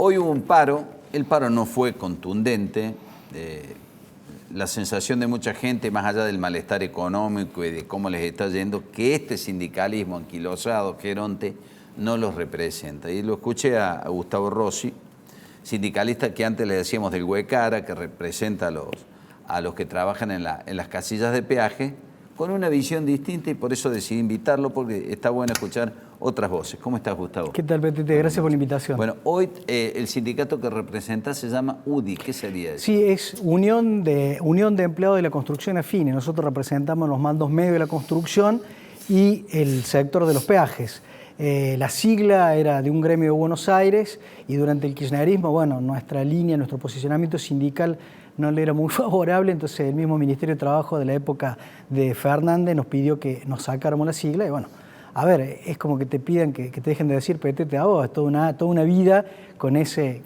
hoy hubo un paro, el paro no fue contundente, la sensación de mucha gente, más allá del malestar económico y de cómo les está yendo, que este sindicalismo anquilosado, geronte, no los representa. Y lo escuché a Gustavo Rossi, sindicalista que antes le decíamos del Huecara, que representa a los que trabajan en las casillas de peaje, con una visión distinta, y por eso decidí invitarlo, porque está bueno escuchar otras voces. ¿Cómo estás, Gustavo? ¿Qué tal, Petete? Gracias por la invitación. Bueno, hoy el sindicato que representa se llama UDI. ¿Qué sería eso? Sí, es Unión de Empleados de la Construcción Afines. Nosotros representamos los mandos medios de la construcción y el sector de los peajes. La sigla era de un gremio de Buenos Aires, y durante el kirchnerismo, bueno, nuestra línea, nuestro posicionamiento sindical no le era muy favorable, entonces el mismo Ministerio de Trabajo de la época de Fernández nos pidió que nos sacáramos la sigla, y bueno, a ver, es como que te pidan que te dejen de decir Petete a vos, es toda una vida con ese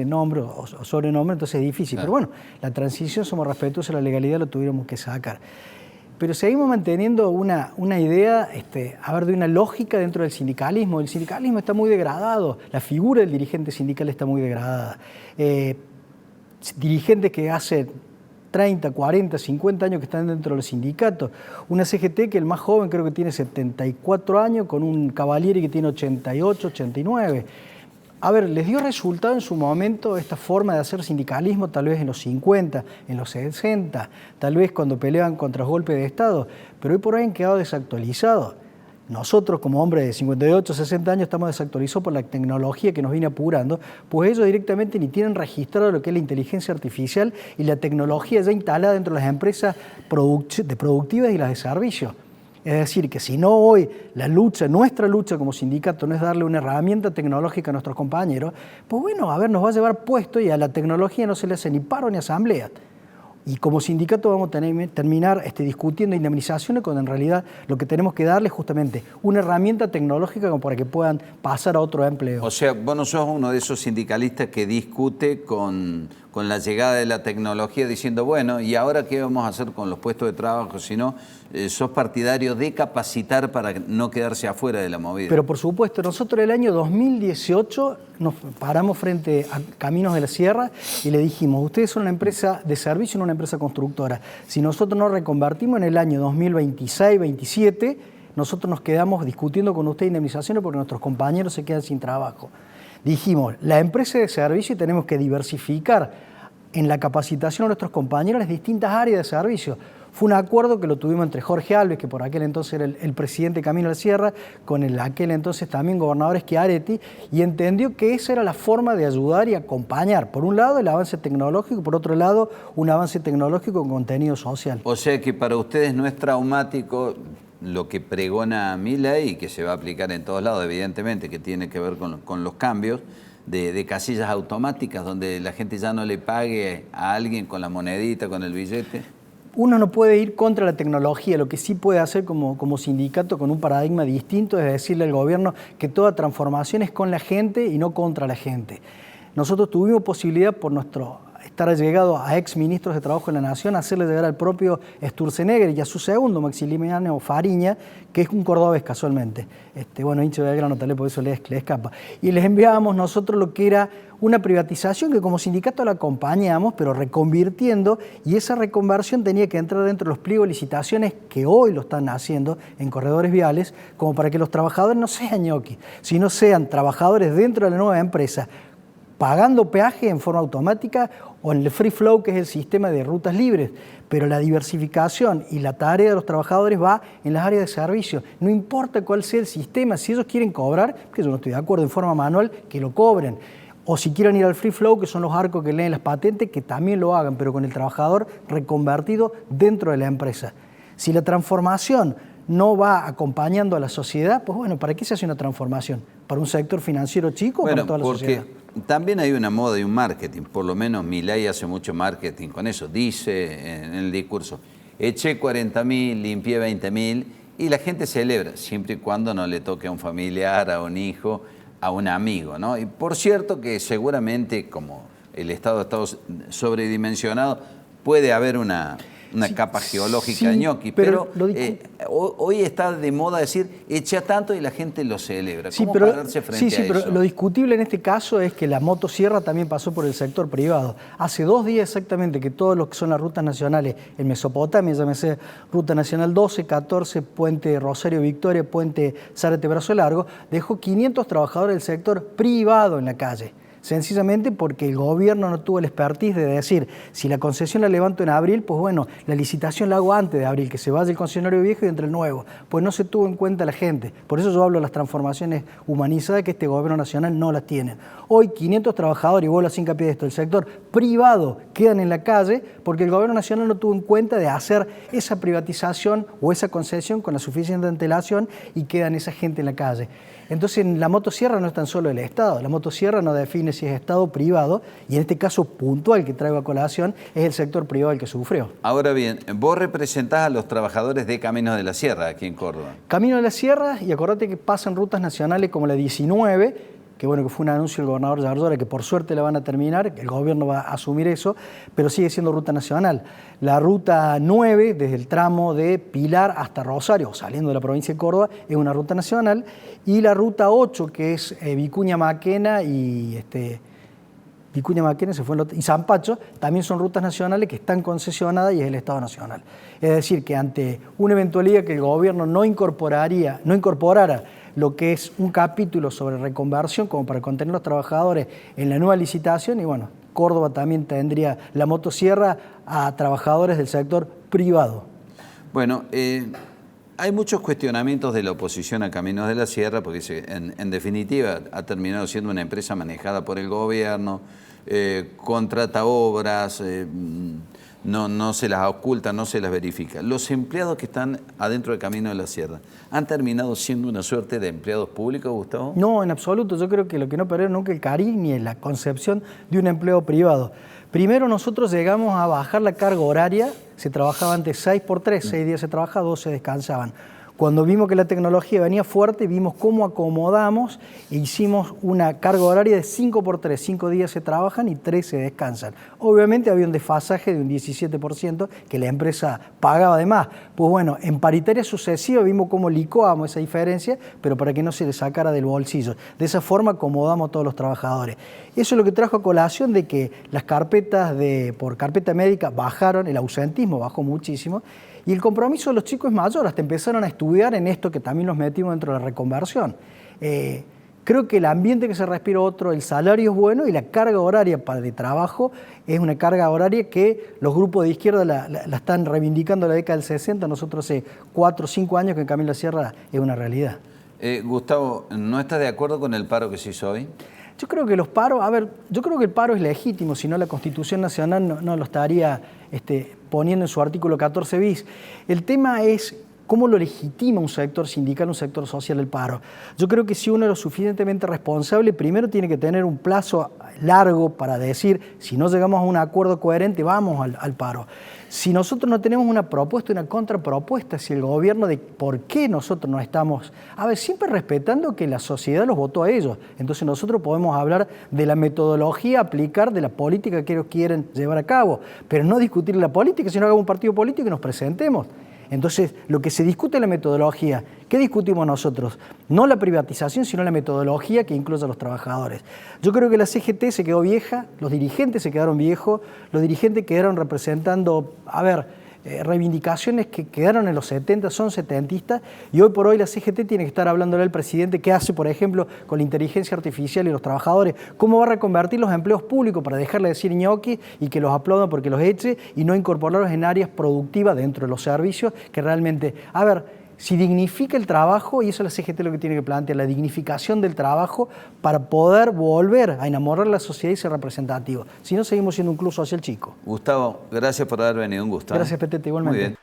nombre o sobrenombre, entonces es difícil. Claro. Pero bueno, la transición, somos respetuosos a la legalidad, lo tuvimos que sacar. Pero seguimos manteniendo una idea, de una lógica dentro del sindicalismo. El sindicalismo está muy degradado, la figura del dirigente sindical está muy degradada. Dirigentes que hace 30, 40, 50 años que están dentro de los sindicatos. Una CGT que el más joven creo que tiene 74 años, con un Cavalieri que tiene 88, 89. A ver, les dio resultado en su momento esta forma de hacer sindicalismo, tal vez en los 50, en los 60, tal vez cuando peleaban contra los golpes de Estado, pero hoy por hoy han quedado desactualizados. Nosotros, como hombres de 58, 60 años, estamos desactualizados por la tecnología que nos viene apurando, pues ellos directamente ni tienen registrado lo que es la inteligencia artificial y la tecnología ya instalada dentro de las empresas productivas y las de servicio. Es decir, que si no hoy nuestra lucha como sindicato no es darle una herramienta tecnológica a nuestros compañeros, pues bueno, a ver, nos va a llevar puesto, y a la tecnología no se le hace ni paro ni asamblea. Y como sindicato vamos a terminar discutiendo indemnizaciones, cuando en realidad lo que tenemos que darles es justamente una herramienta tecnológica como para que puedan pasar a otro empleo. O sea, vos no sos uno de esos sindicalistas que discute con la llegada de la tecnología diciendo, bueno, ¿y ahora qué vamos a hacer con los puestos de trabajo? Sino sos partidario de capacitar para no quedarse afuera de la movida. Pero por supuesto, nosotros el año 2018 nos paramos frente a Caminos de la Sierra y le dijimos, ustedes son una empresa de servicio y no una empresa constructora. Si nosotros nos reconvertimos en el año 2026-27, nosotros nos quedamos discutiendo con ustedes indemnizaciones porque nuestros compañeros se quedan sin trabajo. Dijimos, la empresa de servicio, y tenemos que diversificar en la capacitación a nuestros compañeros en las distintas áreas de servicio. Fue un acuerdo que lo tuvimos entre Jorge Alves, que por aquel entonces era el presidente de Camino a la Sierra, con aquel entonces también gobernador Schiaretti, y entendió que esa era la forma de ayudar y acompañar, por un lado, el avance tecnológico, y por otro lado, un avance tecnológico con contenido social. O sea que para ustedes no es traumático lo que pregona Milei, y que se va a aplicar en todos lados, evidentemente, que tiene que ver con los cambios de casillas automáticas, donde la gente ya no le pague a alguien con la monedita, con el billete. Uno no puede ir contra la tecnología, lo que sí puede hacer como sindicato con un paradigma distinto es decirle al gobierno que toda transformación es con la gente y no contra la gente. Nosotros tuvimos posibilidad, por estar llegado a ex ministros de Trabajo de la Nación, hacerle llegar al propio Sturzenegger y a su segundo, Maximiliano Fariña, que es un cordobés casualmente. Hincha de Belgrano, tal vez por eso le escapa. Y les enviábamos nosotros lo que era una privatización que como sindicato la acompañamos, pero reconvirtiendo, y esa reconversión tenía que entrar dentro de los pliegos de licitaciones que hoy lo están haciendo en corredores viales, como para que los trabajadores no sean ñoquis, sino sean trabajadores dentro de la nueva empresa, pagando peaje en forma automática o en el free flow, que es el sistema de rutas libres. Pero la diversificación y la tarea de los trabajadores va en las áreas de servicio. No importa cuál sea el sistema, si ellos quieren cobrar, que yo no estoy de acuerdo, en forma manual, que lo cobren. O si quieren ir al free flow, que son los arcos que leen las patentes, que también lo hagan, pero con el trabajador reconvertido dentro de la empresa. Si la transformación no va acompañando a la sociedad, pues bueno, ¿para qué se hace una transformación? ¿Para un sector financiero chico o para toda la sociedad? También hay una moda y un marketing, por lo menos Milei hace mucho marketing con eso, dice en el discurso, eché 40.000, limpié 20.000, y la gente celebra, siempre y cuando no le toque a un familiar, a un hijo, a un amigo, ¿no? Y por cierto que seguramente, como el Estado ha estado sobredimensionado, puede haber una una capa geológica sí, de ñoqui, pero hoy está de moda decir echa tanto y la gente lo celebra. Sí, ¿Cómo pero, pararse frente a eso? pero lo discutible en este caso es que la motosierra también pasó por el sector privado. Hace 2 días exactamente que todos los que son las rutas nacionales en Mesopotamia, llámese Ruta Nacional 12, 14, Puente Rosario Victoria, Puente Zárate Brazo Largo, dejó 500 trabajadores del sector privado en la calle. Sencillamente porque el gobierno no tuvo el expertise de decir, si la concesión la levanto en abril, pues bueno, la licitación la hago antes de abril, que se vaya el concesionario viejo y entre el nuevo. Pues no se tuvo en cuenta la gente. Por eso yo hablo de las transformaciones humanizadas que este gobierno nacional no las tiene. Hoy 500 trabajadores, y vuelvo a hacer hincapié de esto, el sector privado quedan en la calle porque el gobierno nacional no tuvo en cuenta de hacer esa privatización o esa concesión con la suficiente antelación y quedan esa gente en la calle. Entonces, la motosierra no es tan solo el Estado, la motosierra no define si es Estado o privado, y en este caso puntual que traigo a colación es el sector privado el que sufrió. Ahora bien, vos representás a los trabajadores de Caminos de la Sierra aquí en Córdoba. Camino de la Sierra, y acordate que pasan rutas nacionales como la 19, que bueno, que fue un anuncio del gobernador Yardora, que por suerte la van a terminar, el gobierno va a asumir eso, pero sigue siendo ruta nacional. La ruta 9, desde el tramo de Pilar hasta Rosario, saliendo de la provincia de Córdoba, es una ruta nacional, y la ruta 8, que es Vicuña Maquena y Vicuña Maquena y Zampacho, también son rutas nacionales que están concesionadas y es el Estado Nacional. Es decir, que ante una eventualidad que el gobierno no incorporara lo que es un capítulo sobre reconversión como para contener a los trabajadores en la nueva licitación, y bueno, Córdoba también tendría la motosierra a trabajadores del sector privado. Bueno, hay muchos cuestionamientos de la oposición a Caminos de la Sierra, porque en definitiva ha terminado siendo una empresa manejada por el gobierno, contrata obras, no se las oculta, no se las verifica. Los empleados que están adentro de Camino de la Sierra, ¿han terminado siendo una suerte de empleados públicos, Gustavo? No, en absoluto. Yo creo que lo que no perdieron nunca el cariño ni la concepción de un empleo privado. Primero nosotros llegamos a bajar la carga horaria, se trabajaba antes 6x3, 6 días se trabajaba, 2 se descansaban. Cuando vimos que la tecnología venía fuerte, vimos cómo acomodamos e hicimos una carga horaria de 5x3, 5 días se trabajan y 3 se descansan. Obviamente había un desfasaje de un 17% que la empresa pagaba de más. Pues bueno, en paritaria sucesiva vimos cómo licuamos esa diferencia, pero para que no se le sacara del bolsillo. De esa forma acomodamos a todos los trabajadores. Eso es lo que trajo a colación de que las carpetas por carpeta médica bajaron, el ausentismo bajó muchísimo, y el compromiso de los chicos es mayor, hasta empezaron a estudiar en esto que también los metimos dentro de la reconversión. Creo que el ambiente que se respira otro, el salario es bueno y la carga horaria de trabajo es una carga horaria que los grupos de izquierda la están reivindicando en la década del 60, nosotros hace 4 o 5 años que en Camino de la Sierra es una realidad. Gustavo, ¿no estás de acuerdo con el paro que se hizo hoy? Yo creo que yo creo que el paro es legítimo, si no la Constitución Nacional no lo estaría poniendo en su artículo 14 bis. El tema es cómo lo legitima un sector sindical, un sector social el paro. Yo creo que si uno es lo suficientemente responsable, primero tiene que tener un plazo largo para decir, si no llegamos a un acuerdo coherente, vamos al paro. Si nosotros no tenemos una propuesta, una contrapropuesta, si el gobierno de por qué nosotros no estamos, siempre respetando que la sociedad los votó a ellos. Entonces nosotros podemos hablar de la metodología a aplicar, de la política que ellos quieren llevar a cabo, pero no discutir la política, sino hagamos un partido político y nos presentemos. Entonces, lo que se discute es la metodología. ¿Qué discutimos nosotros? No la privatización, sino la metodología que incluya a los trabajadores. Yo creo que la CGT se quedó vieja, los dirigentes se quedaron viejos, los dirigentes quedaron representando, reivindicaciones que quedaron en los 70, son setentistas, y hoy por hoy la CGT tiene que estar hablándole al presidente qué hace, por ejemplo, con la inteligencia artificial y los trabajadores, cómo va a reconvertir los empleos públicos para dejarle de decir ñoqui y que los aplaudan porque los eche y no incorporarlos en áreas productivas dentro de los servicios que realmente, si dignifica el trabajo, y eso es la CGT lo que tiene que plantear, la dignificación del trabajo para poder volver a enamorar a la sociedad y ser representativo. Si no, seguimos siendo un club social chico. Gustavo, gracias por haber venido, un gusto. Gracias, Petete, igualmente. Muy bien.